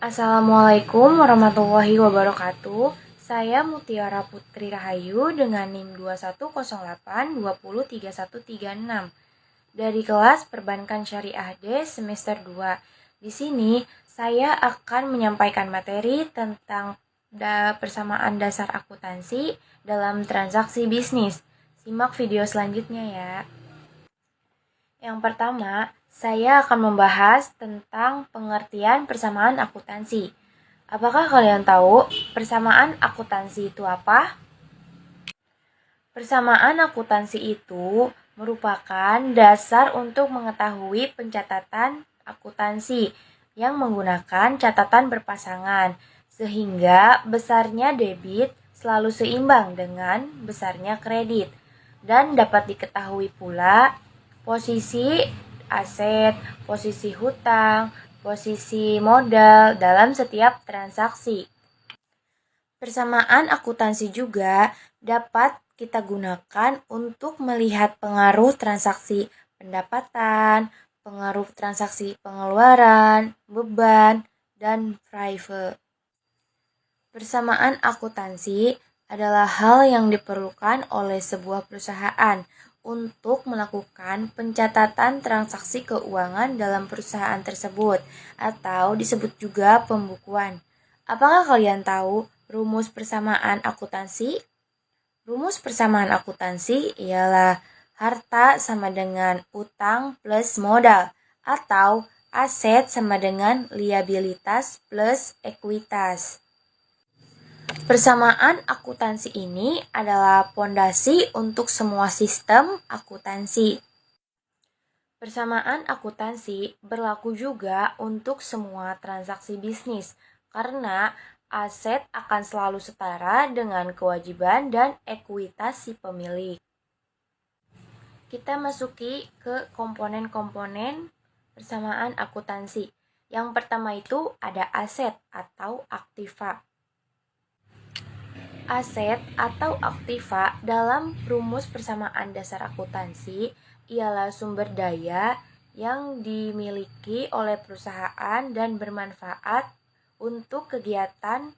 Assalamualaikum warahmatullahi wabarakatuh. Saya Mutiara Putri Rahayu dengan NIM 2108203136 dari kelas Perbankan Syariah D semester 2. Di sini saya akan menyampaikan materi tentang persamaan dasar akuntansi dalam transaksi bisnis. Simak video selanjutnya ya. Yang pertama, saya akan membahas tentang pengertian persamaan akuntansi. Apakah kalian tahu persamaan akuntansi itu apa? Persamaan akuntansi itu merupakan dasar untuk mengetahui pencatatan akuntansi yang menggunakan catatan berpasangan, sehingga besarnya debit selalu seimbang dengan besarnya kredit, dan dapat diketahui pula posisi aset, posisi hutang, posisi modal dalam setiap transaksi. Persamaan akuntansi juga dapat kita gunakan untuk melihat pengaruh transaksi pendapatan, pengaruh transaksi pengeluaran, beban, dan private. Persamaan akuntansi adalah hal yang diperlukan oleh sebuah perusahaan untuk melakukan pencatatan transaksi keuangan dalam perusahaan tersebut, atau disebut juga pembukuan. Apakah kalian tahu rumus persamaan akuntansi? Rumus persamaan akuntansi ialah harta sama dengan utang plus modal, atau aset sama dengan liabilitas plus ekuitas. Persamaan akuntansi ini adalah pondasi untuk semua sistem akuntansi. Persamaan akuntansi berlaku juga untuk semua transaksi bisnis, karena aset akan selalu setara dengan kewajiban dan ekuitas si pemilik. Kita masuki ke komponen-komponen persamaan akuntansi. Yang pertama itu ada aset atau aktiva. Aset atau aktiva dalam rumus persamaan dasar akuntansi ialah sumber daya yang dimiliki oleh perusahaan dan bermanfaat untuk kegiatan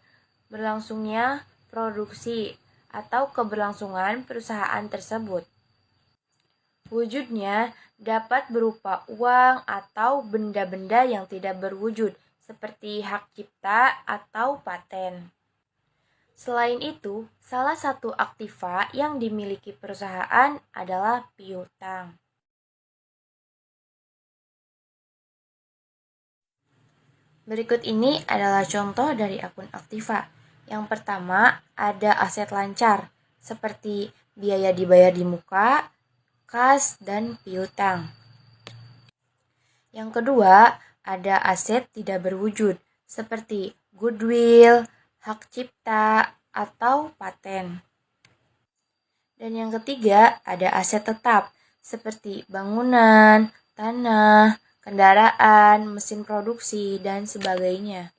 berlangsungnya produksi atau keberlangsungan perusahaan tersebut. Wujudnya dapat berupa uang atau benda-benda yang tidak berwujud, seperti hak cipta atau paten. Selain itu, salah satu aktiva yang dimiliki perusahaan adalah piutang. Berikut ini adalah contoh dari akun aktiva. Yang pertama, ada aset lancar, seperti biaya dibayar di muka, kas, dan piutang. Yang kedua, ada aset tidak berwujud, seperti goodwill, hak cipta, atau paten. Dan yang ketiga, ada aset tetap, seperti bangunan, tanah, kendaraan, mesin produksi, dan sebagainya.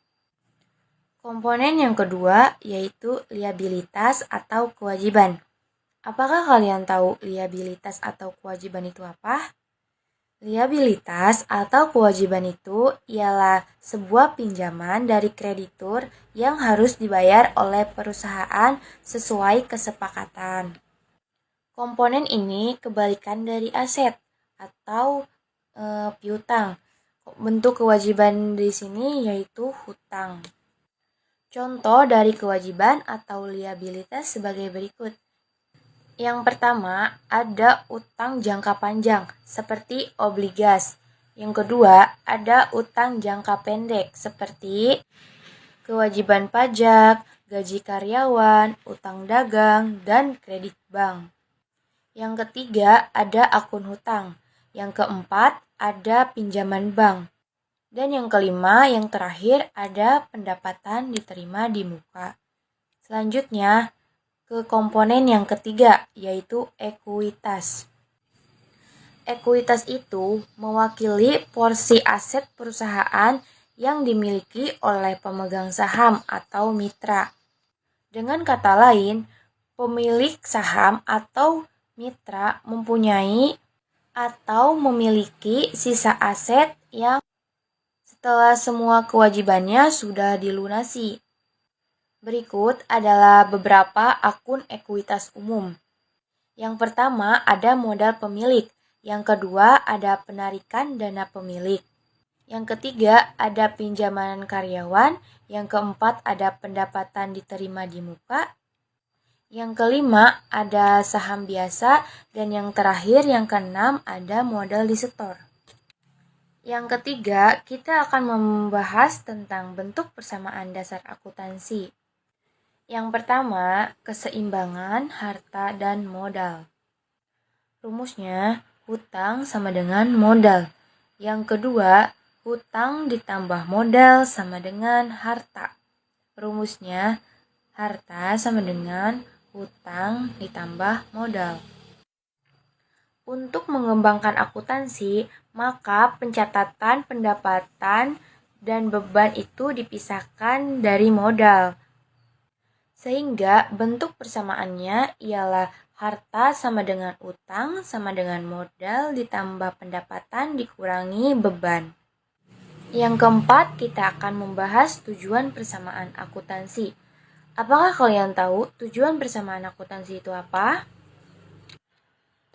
Komponen yang kedua yaitu liabilitas atau kewajiban. Apakah kalian tahu liabilitas atau kewajiban itu apa? Liabilitas atau kewajiban itu ialah sebuah pinjaman dari kreditur yang harus dibayar oleh perusahaan sesuai kesepakatan. Komponen ini kebalikan dari aset atau piutang. Bentuk kewajiban di sini yaitu hutang. Contoh dari kewajiban atau liabilitas sebagai berikut. Yang pertama, ada utang jangka panjang seperti obligas. Yang kedua, ada utang jangka pendek seperti kewajiban pajak, gaji karyawan, utang dagang, dan kredit bank. Yang ketiga, ada akun hutang. Yang keempat, ada pinjaman bank. Dan yang kelima, yang terakhir, ada pendapatan diterima di muka. Selanjutnya, ke komponen yang ketiga, yaitu ekuitas. Ekuitas itu mewakili porsi aset perusahaan yang dimiliki oleh pemegang saham atau mitra. Dengan kata lain, pemilik saham atau mitra mempunyai atau memiliki sisa aset yang setelah semua kewajibannya sudah dilunasi. Berikut adalah beberapa akun ekuitas umum. Yang pertama ada modal pemilik, yang kedua ada penarikan dana pemilik. Yang ketiga ada pinjaman karyawan, yang keempat ada pendapatan diterima di muka. Yang kelima ada saham biasa, dan yang terakhir yang keenam ada modal disetor. Yang ketiga, kita akan membahas tentang bentuk persamaan dasar akuntansi. Yang pertama, keseimbangan harta dan modal. Rumusnya, hutang sama dengan modal. Yang kedua, hutang ditambah modal sama dengan harta. Rumusnya, harta sama dengan hutang ditambah modal. Untuk mengembangkan akuntansi, maka pencatatan pendapatan dan beban itu dipisahkan dari modal. Sehingga bentuk persamaannya ialah harta sama dengan utang sama dengan modal ditambah pendapatan dikurangi beban. Yang keempat, kita akan membahas tujuan persamaan akuntansi. Apakah kalian tahu tujuan persamaan akuntansi itu apa?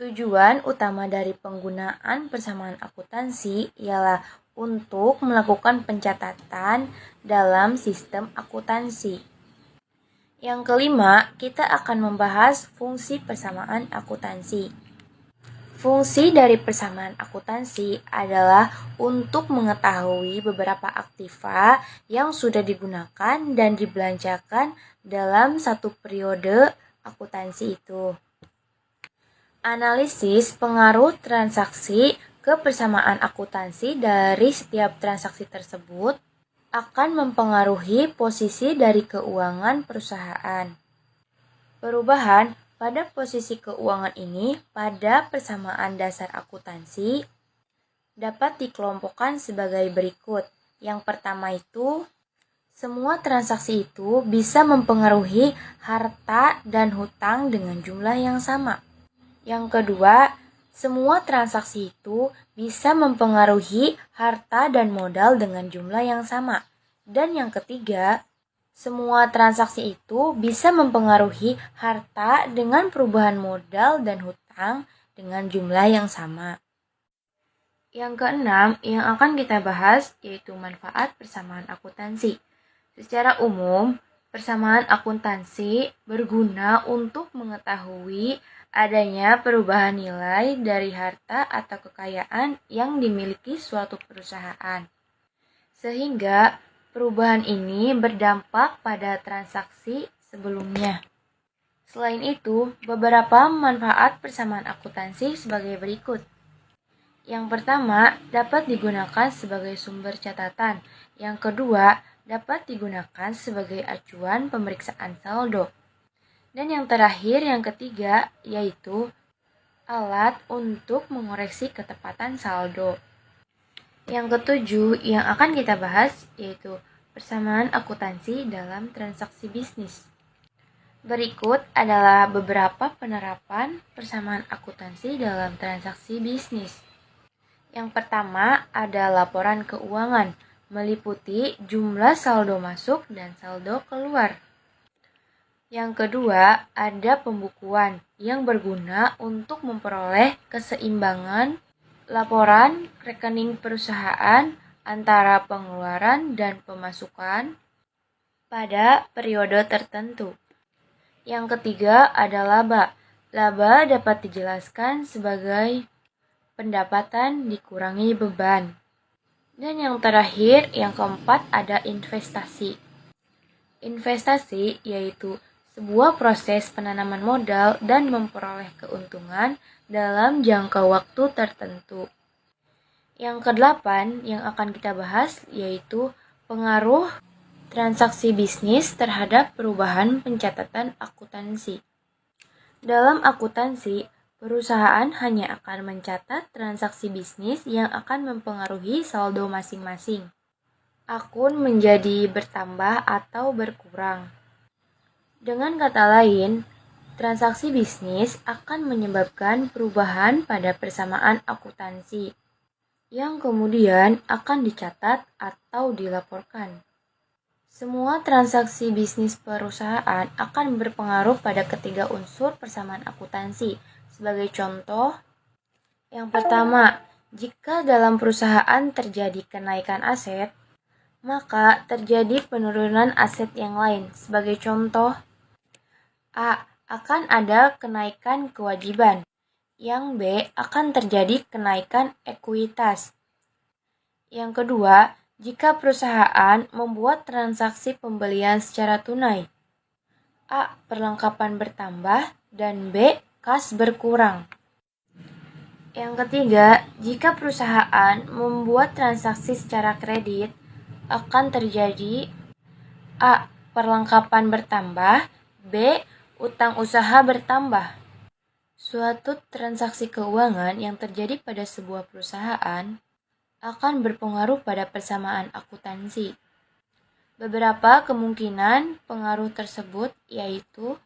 Tujuan utama dari penggunaan persamaan akuntansi ialah untuk melakukan pencatatan dalam sistem akuntansi. Yang kelima, kita akan membahas fungsi persamaan akuntansi. Fungsi dari persamaan akuntansi adalah untuk mengetahui beberapa aktiva yang sudah digunakan dan dibelanjakan dalam satu periode akuntansi itu. Analisis pengaruh transaksi ke persamaan akuntansi dari setiap transaksi tersebut akan mempengaruhi posisi dari keuangan perusahaan. Perubahan pada posisi keuangan ini pada persamaan dasar akuntansi dapat dikelompokkan sebagai berikut. Yang pertama itu, semua transaksi itu bisa mempengaruhi harta dan hutang dengan jumlah yang sama. Yang kedua, semua transaksi itu bisa mempengaruhi harta dan modal dengan jumlah yang sama. Dan yang ketiga, semua transaksi itu bisa mempengaruhi harta dengan perubahan modal dan hutang dengan jumlah yang sama. Yang keenam yang akan kita bahas yaitu manfaat persamaan akuntansi. Secara umum, persamaan akuntansi berguna untuk mengetahui adanya perubahan nilai dari harta atau kekayaan yang dimiliki suatu perusahaan. Sehingga perubahan ini berdampak pada transaksi sebelumnya. Selain itu, beberapa manfaat persamaan akuntansi sebagai berikut. Yang pertama, dapat digunakan sebagai sumber catatan. Yang kedua, dapat digunakan sebagai acuan pemeriksaan saldo. Dan yang terakhir, yang ketiga, yaitu alat untuk mengoreksi ketepatan saldo. Yang ketujuh yang akan kita bahas yaitu persamaan akuntansi dalam transaksi bisnis. Berikut adalah beberapa penerapan persamaan akuntansi dalam transaksi bisnis. Yang pertama ada laporan keuangan, meliputi jumlah saldo masuk dan saldo keluar. Yang kedua, ada pembukuan yang berguna untuk memperoleh keseimbangan laporan rekening perusahaan antara pengeluaran dan pemasukan pada periode tertentu. Yang ketiga ada laba. Laba dapat dijelaskan sebagai pendapatan dikurangi beban. Dan yang terakhir, yang keempat ada investasi. Investasi yaitu sebuah proses penanaman modal dan memperoleh keuntungan dalam jangka waktu tertentu. Yang kedelapan yang akan kita bahas yaitu pengaruh transaksi bisnis terhadap perubahan pencatatan akuntansi. Dalam akuntansi, perusahaan hanya akan mencatat transaksi bisnis yang akan mempengaruhi saldo masing-masing. Akun menjadi bertambah atau berkurang. Dengan kata lain, transaksi bisnis akan menyebabkan perubahan pada persamaan akuntansi. yang kemudian akan dicatat atau dilaporkan. Semua transaksi bisnis perusahaan akan berpengaruh pada ketiga unsur persamaan akuntansi. Sebagai contoh, yang pertama, jika dalam perusahaan terjadi kenaikan aset, maka terjadi penurunan aset yang lain. Sebagai contoh, A. Akan ada kenaikan kewajiban. Yang B. Akan terjadi kenaikan ekuitas. Yang kedua, jika perusahaan membuat transaksi pembelian secara tunai, A. Perlengkapan bertambah dan B. Kas berkurang. Yang ketiga, jika perusahaan membuat transaksi secara kredit, akan terjadi A. Perlengkapan bertambah, B. Utang usaha bertambah. Suatu transaksi keuangan yang terjadi pada sebuah perusahaan akan berpengaruh pada persamaan akuntansi. Beberapa kemungkinan pengaruh tersebut yaitu: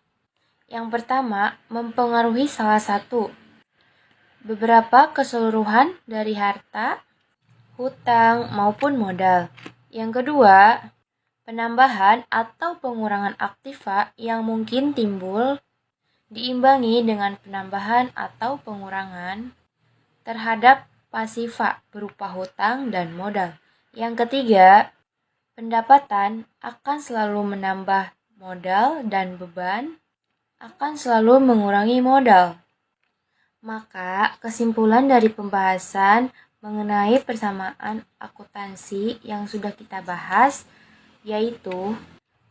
yang pertama, mempengaruhi salah satu, beberapa keseluruhan dari harta, hutang, maupun modal. Yang kedua, penambahan atau pengurangan aktiva yang mungkin timbul diimbangi dengan penambahan atau pengurangan terhadap pasifa berupa hutang dan modal. Yang ketiga, pendapatan akan selalu menambah modal dan beban akan selalu mengurangi modal. Maka, kesimpulan dari pembahasan mengenai persamaan akuntansi yang sudah kita bahas yaitu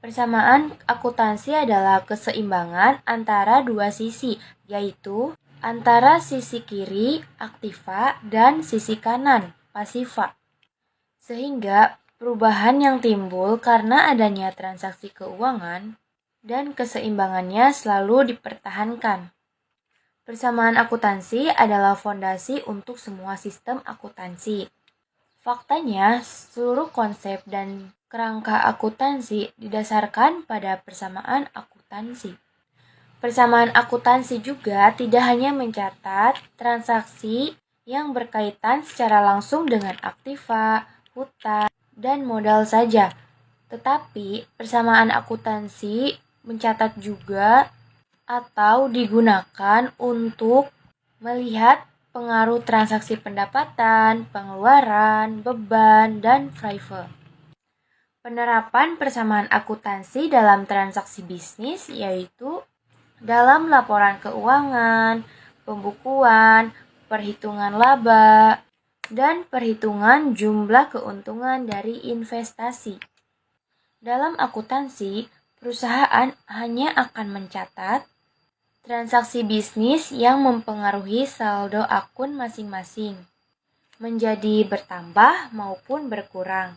persamaan akuntansi adalah keseimbangan antara dua sisi, yaitu antara sisi kiri aktiva dan sisi kanan pasifa. Sehingga perubahan yang timbul karena adanya transaksi keuangan dan keseimbangannya selalu dipertahankan. Persamaan akuntansi adalah fondasi untuk semua sistem akuntansi. Faktanya, seluruh konsep dan kerangka akuntansi didasarkan pada persamaan akuntansi. Persamaan akuntansi juga tidak hanya mencatat transaksi yang berkaitan secara langsung dengan aktiva, hutang, dan modal saja, tetapi persamaan akuntansi mencatat juga atau digunakan untuk melihat pengaruh transaksi pendapatan, pengeluaran, beban, dan FIFO. Penerapan persamaan akuntansi dalam transaksi bisnis yaitu dalam laporan keuangan, pembukuan, perhitungan laba, dan perhitungan jumlah keuntungan dari investasi. Dalam akuntansi, perusahaan hanya akan mencatat transaksi bisnis yang mempengaruhi saldo akun masing-masing menjadi bertambah maupun berkurang.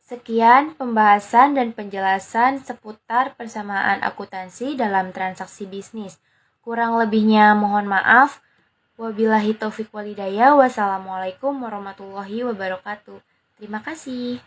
Sekian pembahasan dan penjelasan seputar persamaan akuntansi dalam transaksi bisnis. Kurang lebihnya mohon maaf. Wabillahi taufiq walhidayah. Wassalamualaikum warahmatullahi wabarakatuh. Terima kasih.